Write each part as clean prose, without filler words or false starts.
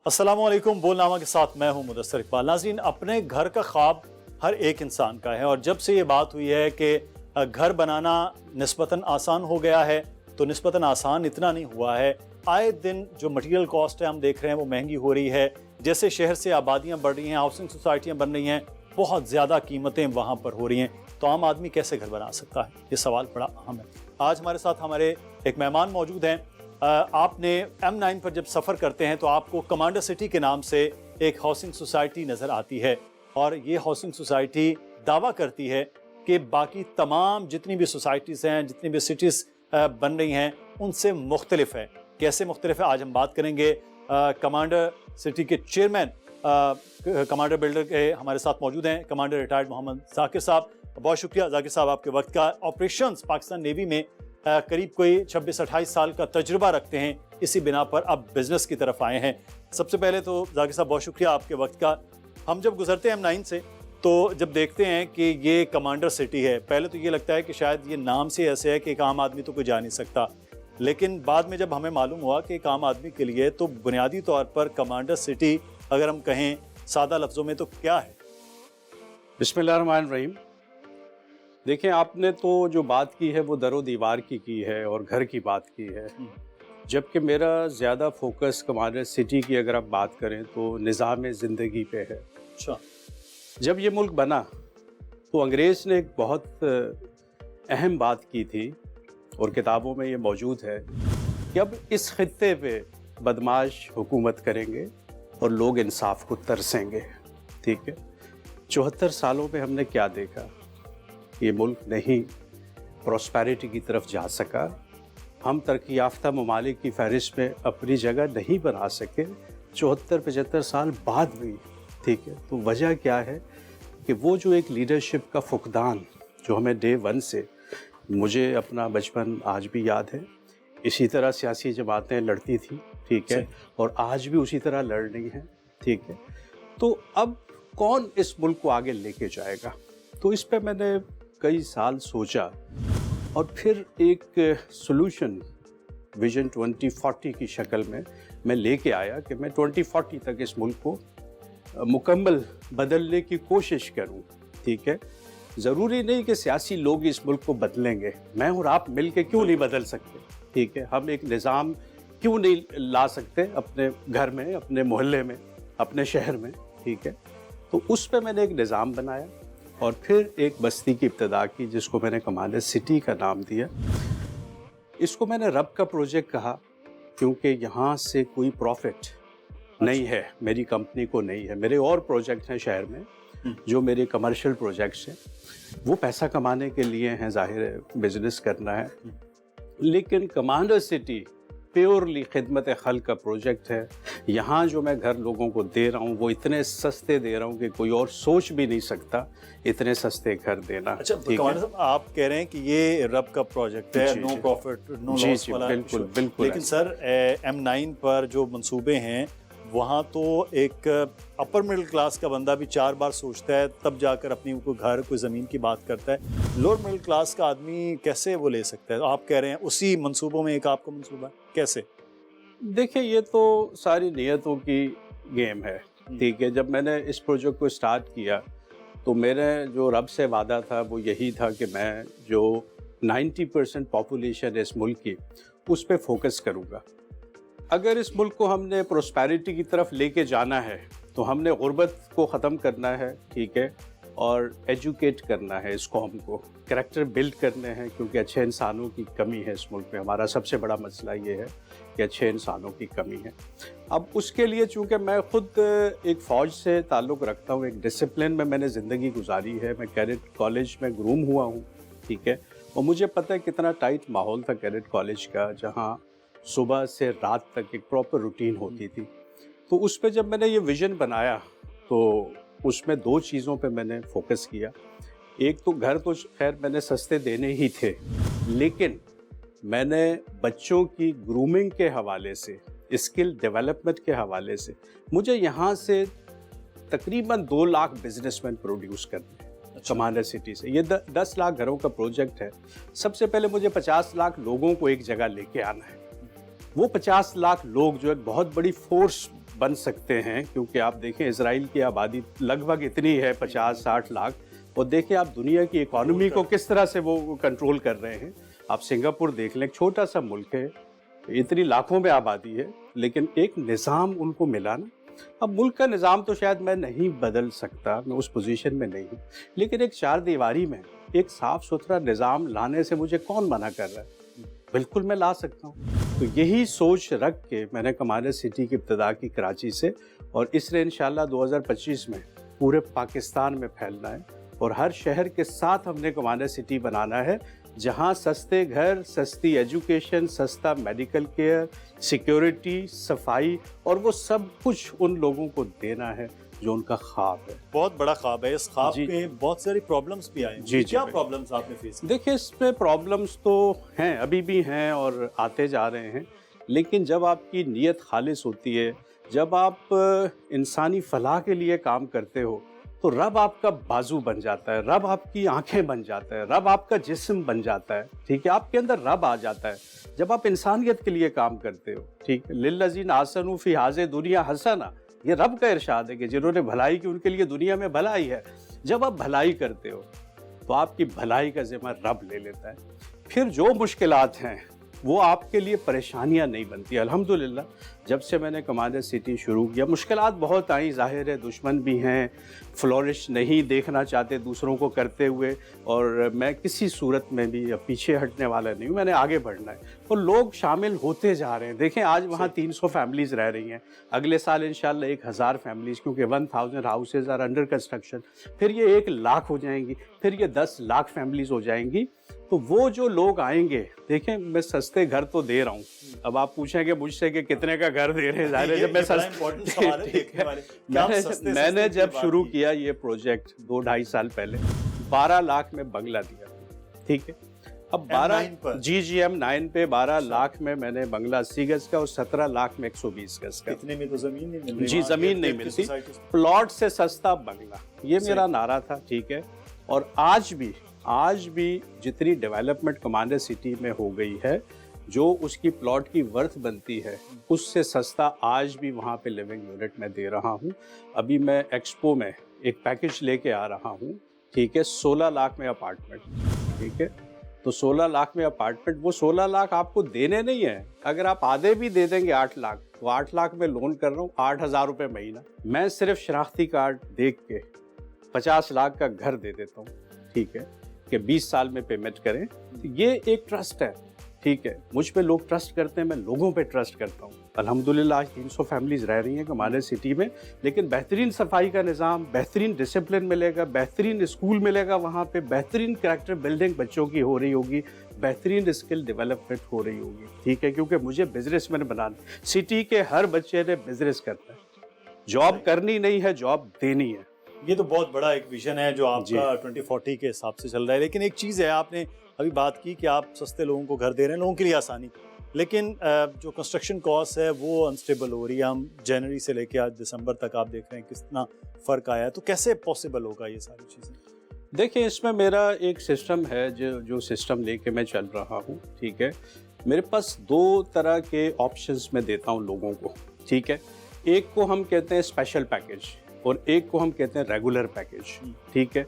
अस्सलाम वालेकुम। बोलनामा के साथ मैं हूं मुदस्सिर इकबाल। नाज़रीन, अपने घर का ख्वाब हर एक इंसान का है और जब से ये बात हुई है कि घर बनाना निस्बतन आसान हो गया है तो निस्बतन आसान इतना नहीं हुआ है। आए दिन जो मटीरियल कॉस्ट है हम देख रहे हैं वो महंगी हो रही है। जैसे शहर से आबादियाँ बढ़ रही हैं, हाउसिंग सोसाइटियाँ बन रही हैं, बहुत ज़्यादा कीमतें वहाँ पर हो रही हैं, तो आम आदमी कैसे घर बना सकता है, ये सवाल बड़ा अहम है। आज हमारे साथ हमारे एक मेहमान मौजूद हैं। आपने M9 पर जब सफ़र करते हैं तो आपको कमांडर सिटी के नाम से एक हाउसिंग सोसाइटी नज़र आती है और ये हाउसिंग सोसाइटी दावा करती है कि बाकी तमाम जितनी भी सोसाइटीज़ हैं, जितनी भी सिटीज़ बन रही हैं, उनसे मुख्तलिफ है। कैसे मुख्तलिफ है आज हम बात करेंगे। कमांडर सिटी के चेयरमैन कमांडर बिल्डर के हमारे साथ मौजूद हैं, कमांडर रिटायर्ड मोहम्मद जाकिर साहब। बहुत शुक्रिया जाकिर साहब आपके वक्त का। ऑपरेशंस पाकिस्तान नेवी में करीब कोई 26-28 साल का तजुर्बा रखते हैं, इसी बिना पर अब बिज़नेस की तरफ आए हैं। सबसे पहले तो जाकिर साहब बहुत शुक्रिया आपके वक्त का। हम जब गुजरते हैं M9 से तो जब देखते हैं कि ये कमांडर सिटी है, पहले तो ये लगता है कि शायद ये नाम से ऐसे है कि एक आम आदमी तो कोई जा नहीं सकता, लेकिन बाद में जब हमें मालूम हुआ कि एक आम आदमी के लिए तो बुनियादी तौर पर कमांडर सिटी अगर हम कहें सादा लफ्ज़ों में तो क्या है? बिस्मिल्लाहिर्रहमानिर्रहीम। देखें, आपने तो जो बात की है वो दरो दीवार की है और घर की बात की है, जबकि मेरा ज़्यादा फोकस कमांडर सिटी की अगर आप बात करें तो निज़ाम ज़िंदगी पे है। अच्छा। जब ये मुल्क बना तो अंग्रेज़ ने एक बहुत अहम बात की थी और किताबों में ये मौजूद है कि अब इस खित्ते पे बदमाश हुकूमत करेंगे और लोग इंसाफ को तरसेंगे। ठीक है, 74 सालों में हमने क्या देखा? ये मुल्क नहीं प्रॉस्पेरिटी की तरफ जा सका। हम तरक्की याफ्ता ममालिक की फहरिस्त में अपनी जगह नहीं बना सके 74-75 साल बाद भी। ठीक है, तो वजह क्या है कि वो जो एक लीडरशिप का फुकदान जो हमें डे वन से, मुझे अपना बचपन आज भी याद है, इसी तरह सियासी जमातें लड़ती थी। ठीक है, और आज भी उसी तरह लड़ रही हैं। ठीक है, तो अब कौन इस मुल्क को आगे लेके जाएगा? तो इस पे मैंने कई साल सोचा और फिर एक सॉल्यूशन विजन 2040 की शक्ल में मैं लेके आया कि मैं 2040 तक इस मुल्क को मुकम्मल बदलने की कोशिश करूं। ठीक है, ज़रूरी नहीं कि सियासी लोग इस मुल्क को बदलेंगे, मैं और आप मिल के क्यों नहीं बदल सकते? ठीक है, हम एक निज़ाम क्यों नहीं ला सकते अपने घर में, अपने मोहल्ले में, अपने शहर में? ठीक है, तो उस पर मैंने एक निज़ाम बनाया और फिर एक बस्ती की इब्तिदा की जिसको मैंने कमांडर सिटी का नाम दिया। इसको मैंने रब का प्रोजेक्ट कहा क्योंकि यहाँ से कोई प्रॉफिट नहीं है, मेरी कंपनी को नहीं है। मेरे और प्रोजेक्ट हैं शहर में जो मेरे कमर्शियल प्रोजेक्ट्स हैं, वो पैसा कमाने के लिए हैं, ज़ाहिर है बिजनेस करना है। लेकिन कमांडर सिटी प्योरली खिदमत खल्क का प्रोजेक्ट है। यहाँ जो मैं घर लोगों को दे रहा हूँ वो इतने सस्ते दे रहा हूँ कि कोई और सोच भी नहीं सकता इतने सस्ते घर देना। अच्छा, कमांडर साहब आप कह रहे हैं कि ये रब का प्रोजेक्ट है, नो प्रॉफिट नो लॉस वाला। बिल्कुल बिल्कुल। लेकिन सर M9 पर जो मंसूबे हैं वहाँ तो एक अपर मिडिल क्लास का बंदा भी 4 बार सोचता है तब जाकर अपनी कोई घर कोई ज़मीन की बात करता है। लोअर मिडिल क्लास का आदमी कैसे वो ले सकता है? आप कह रहे हैं उसी मंसूबों में एक आपका मंसूबा है, कैसे? देखिए, ये तो सारी नीयतों की गेम है। ठीक है, जब मैंने इस प्रोजेक्ट को स्टार्ट किया तो मेरे जो रब से वादा था वो यही था कि मैं जो 90% पॉपुलेशन है इस मुल्क की उस पर फोकस करूँगा। अगर इस मुल्क को हमने प्रोस्पेरिटी की तरफ लेके जाना है तो हमने गुर्बत को ख़त्म करना है। ठीक है, और एजुकेट करना है इस कौम को, करैक्टर बिल्ड करने हैं, क्योंकि अच्छे इंसानों की कमी है इस मुल्क में। हमारा सबसे बड़ा मसला ये है कि अच्छे इंसानों की कमी है। अब उसके लिए चूँकि मैं ख़ुद एक फ़ौज से ताल्लुक़ रखता हूँ, एक डिसिप्लिन में मैंने ज़िंदगी गुजारी है, मैं कैडेट कॉलेज में ग्रूम हुआ हूँ। ठीक है, और मुझे पता है कितना टाइट माहौल था कैडेट कॉलेज का, जहाँ सुबह से रात तक एक प्रॉपर रूटीन होती थी। तो उस पर जब मैंने ये विज़न बनाया तो उसमें 2 चीज़ों पे मैंने फोकस किया। एक तो घर तो खैर मैंने सस्ते देने ही थे, लेकिन मैंने बच्चों की ग्रूमिंग के हवाले से, स्किल डेवलपमेंट के हवाले से, मुझे यहाँ से तकरीबन 2 लाख बिजनेसमैन प्रोड्यूस करने हैं कमांडर सिटी से। ये 10 लाख घरों का प्रोजेक्ट है। सबसे पहले मुझे 50 लाख लोगों को एक जगह लेके आना है। वो 50 लाख लोग जो एक बहुत बड़ी फोर्स बन सकते हैं, क्योंकि आप देखें इसराइल की आबादी लगभग इतनी है 50-60 लाख, और देखें आप दुनिया की इकोनॉमी को किस तरह से वो कंट्रोल कर रहे हैं। आप सिंगापुर देख लें, छोटा सा मुल्क है, इतनी लाखों में आबादी है, लेकिन एक निज़ाम उनको मिला ना। अब मुल्क का निज़ाम तो शायद मैं नहीं बदल सकता, मैं उस पोजीशन में नहीं हूँ, लेकिन एक चार दीवारी में एक साफ़ सुथरा निज़ाम लाने से मुझे कौन मना कर रहा है? बिल्कुल मैं ला सकता हूँ। तो यही सोच रख के मैंने कमांडर सिटी की इब्तिदा की कराची से, और इसलिए इंशाल्लाह 2025 में पूरे पाकिस्तान में फैलना है, और हर शहर के साथ हमने कमांडर सिटी बनाना है, जहाँ सस्ते घर, सस्ती एजुकेशन, सस्ता मेडिकल केयर, सिक्योरिटी, सफाई, और वो सब कुछ उन लोगों को देना है जो उनका ख्वाब है। बहुत बड़ा ख्वाब है। इस ख्वाब में बहुत सारी प्रॉब्लम्स भी आए। जी, क्या प्रॉब्लम्स आपने फेस की? देखिए, इसमें प्रॉब्लम्स तो हैं, अभी भी हैं और आते जा रहे हैं, लेकिन जब आपकी नीयत खालिस होती है, जब आप इंसानी फलाह के लिए काम करते हो, तो रब आपका बाजू बन जाता है, रब आपकी आंखें बन जाता है, रब आपका जिस्म बन जाता है, ठीक है, आपके अंदर रब आ जाता है जब आप इंसानियत के लिए काम करते हो, ठीक है। लिल्लज़ीना आसनू फी हाज़े दुनिया हसना, ये रब का इरशाद है कि जिन्होंने भलाई की उनके लिए दुनिया में भलाई है। जब आप भलाई करते हो तो आपकी भलाई का ज़िम्मा रब ले लेता है। फिर जो मुश्किलात हैं वो आपके लिए परेशानियां नहीं बनती। अल्हम्दुलिल्लाह, जब से मैंने कमांडर सिटी शुरू किया, मुश्किलात बहुत आई, ज़ाहिर है, दुश्मन भी हैं, फ्लोरिश नहीं देखना चाहते दूसरों को करते हुए, और मैं किसी सूरत में भी अब पीछे हटने वाला नहीं हूँ, मैंने आगे बढ़ना है, और लोग शामिल होते जा रहे हैं। देखें, आज वहाँ 300 फैमिलीज़ रह रही हैं, अगले साल इंशाल्लाह 1000 फैमिलीज़, क्योंकि 1000 हाउसेज आर अंडर कंस्ट्रक्शन, फिर ये 1 लाख हो जाएंगी, फिर ये 10 लाख फैमिलीज़ हो जाएंगी। तो वो जो लोग आएंगे, देखें, मैं सस्ते घर तो दे रहा हूँ, अब आप पूछेंगे मुझसे कि कितने का घर दे रहे हैं, ज़ाहिर है, जब मैं मैंने जब शुरू किया ये प्रोजेक्ट 2-2.5 साल पहले, 12 लाख में बंगला दिया, ठीक है। अब 12 GGM9 पे 12 लाख में मैंने बंगला 80 गज का, और 17 लाख में 120 गज का। इतने में तो जमीन नहीं मिल रही। जी, जमीन नहीं मिलती, प्लॉट से सस्ता बंगला, ये मेरा नारा था, ठीक है। और आज भी जितनी डेवलपमेंट कमांडर सिटी में हो गई है, जो उसकी प्लॉट की वर्थ बनती है, उससे सस्ता आज भी वहाँ पे लिविंग यूनिट में दे रहा हूँ। अभी मैं एक्सपो में एक पैकेज लेके आ रहा हूँ, ठीक है, 16 लाख में अपार्टमेंट, ठीक है। तो 16 लाख में अपार्टमेंट, वो 16 लाख आपको देने नहीं है, अगर आप आधे भी दे देंगे 8 लाख, तो 8 लाख में लोन कर रहा हूँ, 8,000 रुपये महीना। मैं सिर्फ शनाख्ती कार्ड देख के 50 लाख का घर दे देता हूँ, ठीक है, कि 20 साल में पेमेंट करें। ये एक ट्रस्ट है, ठीक है, मुझ पे लोग ट्रस्ट करते हैं, मैं लोगों पे ट्रस्ट करता हूँ। अल्हम्दुलिल्लाह आज 300 फैमिलीज़ रह रही हैं कमांडर सिटी में, लेकिन बेहतरीन सफाई का निज़ाम, बेहतरीन डिसिप्लिन मिलेगा, बेहतरीन स्कूल मिलेगा, वहाँ पे बेहतरीन कैरेक्टर बिल्डिंग बच्चों की हो रही होगी, बेहतरीन स्किल डेवलपमेंट हो रही होगी, ठीक है, क्योंकि मुझे बिजनेसमैन बनाना। सिटी के हर बच्चे ने बिजनेस करना है, जॉब करनी नहीं है, जॉब देनी है। ये तो बहुत बड़ा एक विजन है जो आपका 2040 के हिसाब से चल रहा है। लेकिन एक चीज़ है, आपने अभी बात की कि आप सस्ते लोगों को घर दे रहे हैं, लोगों के लिए आसानी, लेकिन जो कंस्ट्रक्शन कॉस्ट है वो अनस्टेबल हो रही है। हम जनवरी से लेकर आज दिसंबर तक आप देख रहे हैं कितना फ़र्क आया है, तो कैसे पॉसिबल होगा ये सारी चीज़ें? देखिए, इसमें मेरा एक सिस्टम है जो सिस्टम लेके मैं चल रहा हूँ, ठीक है। मेरे पास 2 तरह के ऑप्शंस मैं देता हूँ लोगों को, ठीक है। एक को हम कहते हैं स्पेशल पैकेज, और एक को हम कहते हैं रेगुलर पैकेज, ठीक है।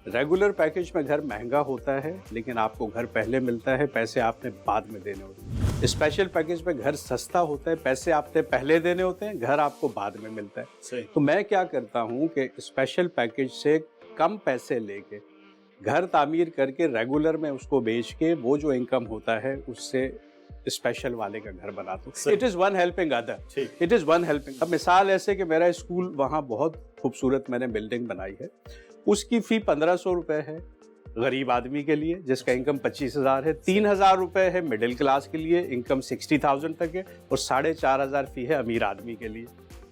रेगुलर पैकेज में घर महंगा होता है, लेकिन आपको घर पहले मिलता है, पैसे आपने बाद में देने होते हैं। स्पेशल पैकेज में घर सस्ता होता है, पैसे आपने पहले देने होते हैं, घर आपको बाद में मिलता है। सही। तो मैं क्या करता हूँ कि स्पेशल पैकेज से कम पैसे लेके घर तामीर करके रेगुलर में उसको बेच के वो जो इनकम होता है उससे स्पेशल वाले का घर बना दो। It is one helping other, it is one helping. अब मिसाल ऐसे कि मेरा स्कूल वहाँ बहुत खूबसूरत मैंने बिल्डिंग बनाई है, उसकी फ़ी 1500 रुपये है गरीब आदमी के लिए जिसका इनकम 25,000 है, 3,000 रुपये है मिडिल क्लास के लिए, इनकम 60,000 तक है, और 4,500 फ़ी है अमीर आदमी के लिए।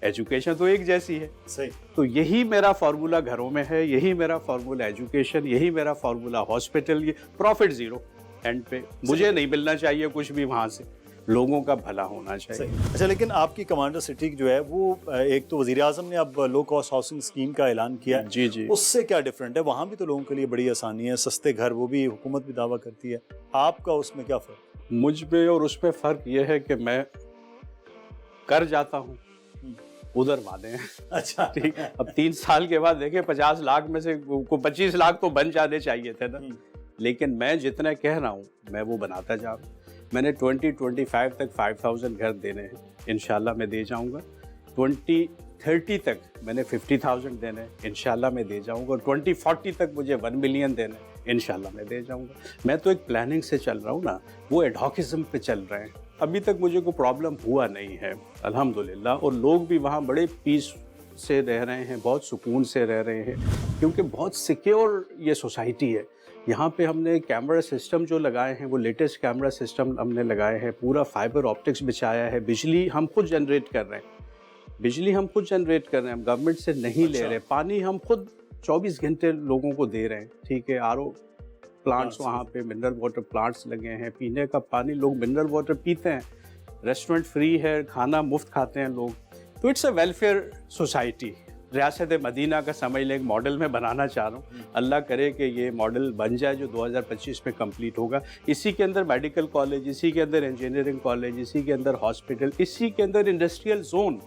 एजुकेशन तो एक जैसी है। सही। तो यही मेरा फार्मूला घरों में है, यही मेरा फार्मूला एजुकेशन, यही मेरा फार्मूला हॉस्पिटल, ये प्रॉफिट ज़ीरो एंड पे। मुझे नहीं मिलना चाहिए कुछ भी वहाँ से, लोगों का भला होना चाहिए। अच्छा, लेकिन आपकी कमांडर सिटी जो है वो एक तो वज़ीर आज़म ने अब लो कॉस्ट हाउसिंग स्कीम का ऐलान किया है, जी जी, उससे क्या डिफरेंट है? वहाँ भी तो लोगों के लिए बड़ी आसानी है, सस्ते घर, वो भी हुकूमत भी दावा करती है, आपका उसमें क्या फ़र्क? मुझ में और उसमें फ़र्क ये है कि मैं कर जाता हूँ, ادھر وعدے ہیں. اچھا ٹھیک, اب 3 سال کے بعد دیکھیں 50 لاکھ میں سے کو 25 لاکھ تو بن جانے چاہیے تھے نا, لیکن میں جتنا کہہ رہا ہوں میں وہ بناتا جا رہا ہوں. میں نے 2025 تک 5000 گھر دینے ہیں, انشاءاللہ میں دے جاؤں گا. 2030 تک میں نے 50,000 دینے ہیں, انشاءاللہ میں دے جاؤں گا. 2040 تک مجھے 1 ملین دینے ہیں, انشاءاللہ میں دے جاؤں گا. میں تو ایک پلاننگ سے چل رہا ہوں نا, وہ ایڈہاکزم پہ چل رہے ہیں. ابھی تک مجھے کوئی پرابلم ہوا نہیں ہے الحمدللہ, اور لوگ بھی وہاں بڑے پیس سے رہ رہے ہیں, بہت سکون سے رہ رہے ہیں, کیونکہ بہت سیکیور یہ سوسائٹی ہے. یہاں پہ ہم نے کیمرہ سسٹم جو لگائے ہیں وہ لیٹسٹ کیمرہ سسٹم ہم نے لگائے ہیں, پورا فائبر آپٹکس بچھایا ہے. بجلی ہم خود جنریٹ کر رہے ہیں, بجلی ہم خود جنریٹ کر رہے ہیں, ہم گورنمنٹ سے نہیں لے رہے. پانی ہم خود 24 گھنٹے لوگوں کو دے رہے ہیں. ٹھیک ہے, RO پلانٹس وہاں پہ, منرل واٹر پلانٹس لگے ہیں, پینے کا پانی لوگ منرل واٹر پیتے ہیں, ریسٹورنٹ فری ہے, کھانا مفت کھاتے ہیں لوگ. تو اٹس اے ویلفیئر سوسائٹی. ریاست مدینہ کا سمجھ لیں ایک ماڈل میں بنانا چاہ رہا ہوں. اللہ کرے کہ یہ ماڈل بن جائے جو 2025 میں کمپلیٹ ہوگا. اسی کے اندر میڈیکل کالج, اسی کے اندر انجینئرنگ کالج, اسی کے اندر ہاسپٹل, اسی کے اندر انڈسٹریل زون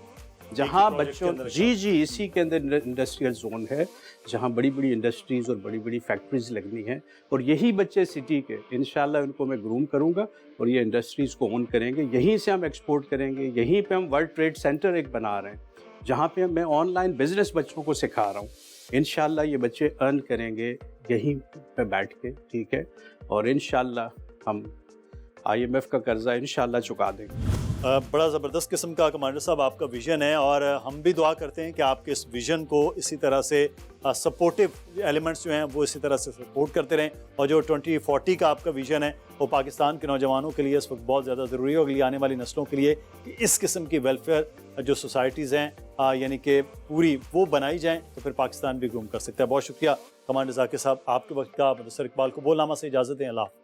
جہاں بچوں جی اسی کے اندر انڈسٹریل زون ہے جہاں بڑی بڑی انڈسٹریز اور بڑی بڑی فیکٹریز لگنی ہیں. اور یہی بچے سٹی کے انشاءاللہ ان کو میں گروم کروں گا اور یہ انڈسٹریز کو اون کریں گے. یہیں سے ہم ایکسپورٹ کریں گے. یہیں پہ ہم ورلڈ ٹریڈ سینٹر ایک بنا رہے ہیں جہاں پہ میں آن لائن بزنس بچوں کو سکھا رہا ہوں. انشاءاللہ یہ بچے ارن کریں گے یہیں پہ بیٹھ کے. ٹھیک ہے, اور انشاءاللہ ہم IMF کا قرضہ انشاءاللہ چکا دیں گے. بڑا زبردست قسم کا کمانڈر صاحب آپ کا ویژن ہے, اور ہم بھی دعا کرتے ہیں کہ آپ کے اس ویژن کو اسی طرح سے سپورٹیو ایلیمنٹس جو ہیں وہ اسی طرح سے سپورٹ کرتے رہیں. اور جو 2040 کا آپ کا ویژن ہے وہ پاکستان کے نوجوانوں کے لیے اس وقت بہت زیادہ ضروری ہے, اور اگلی آنے والی نسلوں کے لیے کہ اس قسم کی ویلفیئر جو سوسائٹیز ہیں یعنی کہ پوری وہ بنائی جائیں تو پھر پاکستان بھی گروم کر سکتا ہے. بہت شکریہ کمانڈر ذاکر صاحب آپ کے وقت کا. مدثر اقبال کو بولنامہ سے اجازت دیں. اللہ حافظ.